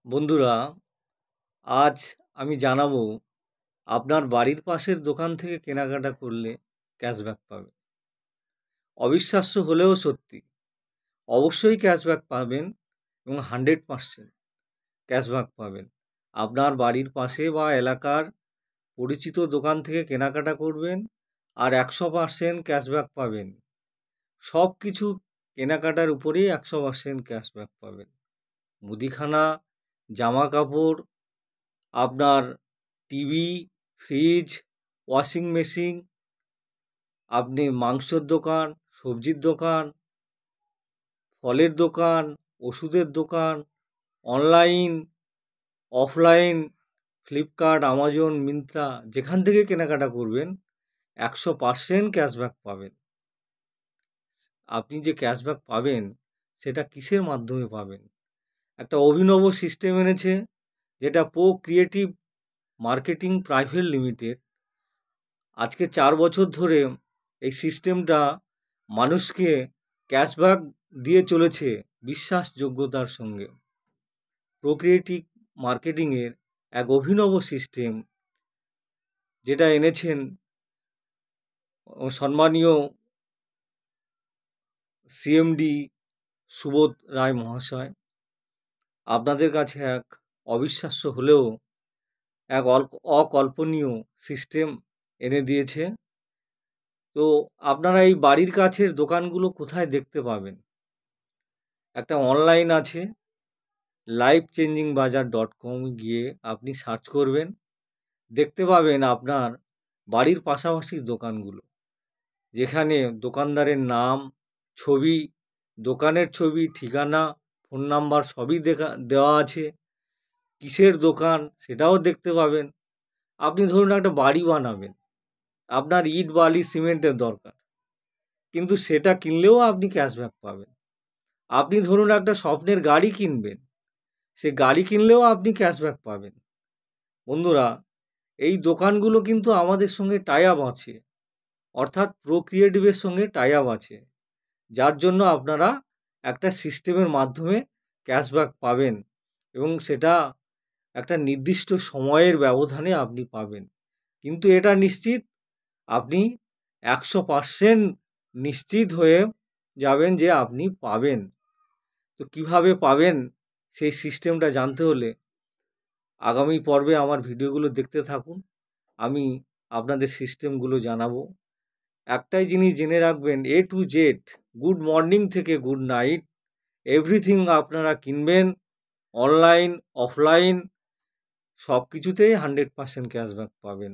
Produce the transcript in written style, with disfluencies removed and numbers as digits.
বন্ধুরা, আজ আমি জানাবো আপনার বাড়ির পাশের দোকান থেকে কেনাকাটা করলে ক্যাশব্যাক পাবেন। অবিশ্বাস্য হলেও সত্যি, অবশ্যই ক্যাশব্যাক পাবেন এবং 100% ক্যাশব্যাক পাবেন। আপনার বাড়ির পাশে বা এলাকার পরিচিত দোকান থেকে কেনাকাটা করবেন আর 100% ক্যাশব্যাক পাবেন। সব কিছু কেনাকাটার উপরেই 100% ক্যাশব্যাক পাবেন। মুদিখানা, জামা কাপড়, আপনার টিভি, ফ্রিজ, ওয়াশিং মেশিন, আপনি মাংসের দোকান, সবজির দোকান, ফলের দোকান, ওষুধের দোকান, online, offline, Flipkart, Amazon, Myntra, যেখান থেকে কেনাকাটা করবেন 100% ক্যাশব্যাক পাবেন। আপনি যে ক্যাশব্যাক পাবেন সেটা কিসের মাধ্যমে পাবেন? একটা অভিনব সিস্টেম এনেছে, যেটা pro creative marketing private limited আজকে 4 বছর ধরে এই সিস্টেমটা মানুষকে ক্যাশব্যাক দিয়ে চলেছে বিশ্বাসযোগ্যতার সঙ্গে। প্রো ক্রিয়েটিভ মার্কেটিংয়ের এক অভিনব সিস্টেম, যেটা এনেছেন সম্মানীয় সিএমডি সুবোধ রায় মহাশয়। আপনাদের কাছে এক অবিশ্বাস্য হলেও এক অকল্পনীয় সিস্টেম এনে দিয়েছে। তো আপনারা এই বাড়ির কাছের দোকানগুলো কোথায় দেখতে পাবেন? একটা অনলাইন আছে, lifechangingbazaar.com গিয়ে আপনি সার্চ করবেন, দেখতে পাবেন আপনার বাড়ির পাশাপাশির দোকানগুলো, যেখানে দোকানদারের নাম, ছবি, দোকানের ছবি, ঠিকানা, ফোন নাম্বার সবই দেওয়া আছে। কিসের দোকান সেটাও দেখতে পাবেন। আপনি ধরুন একটা বাড়ি বানাবেন, আপনার ইট, বালি, সিমেন্টের দরকার, কিন্তু সেটা কিনলেও আপনি ক্যাশব্যাক পাবেন। আপনি ধরুন একটা স্বপ্নের গাড়ি কিনবেন, সে গাড়ি কিনলেও আপনি ক্যাশব্যাক পাবেন। বন্ধুরা, এই দোকানগুলো কিন্তু আমাদের সঙ্গে টাই আপ আছে, অর্থাৎ প্রো ক্রিয়েটিভের সঙ্গে টাই আপ আছে, যার জন্য আপনারা একটা সিস্টেমের মাধ্যমে ক্যাশব্যাক পাবেন এবং সেটা একটা নির্দিষ্ট সময়ের ব্যবধানে আপনি পাবেন। কিন্তু এটা নিশ্চিত, আপনি 100% নিশ্চিত হয়ে যাবেন যে আপনি পাবেন। তো কিভাবে পাবেন সেই সিস্টেমটা জানতে হলে আগামী পর্বে আমার ভিডিওগুলো দেখতে থাকুন। আমি আপনাদের সিস্টেমগুলো জানাবো। একটাই জিনিস জেনে রাখবেন, A to Z, good morning থেকে গুড নাইট, এভরিথিং আপনারা কিনবেন অনলাইন, অফলাইন, সব কিছুতেই 100% ক্যাশব্যাক পাবেন।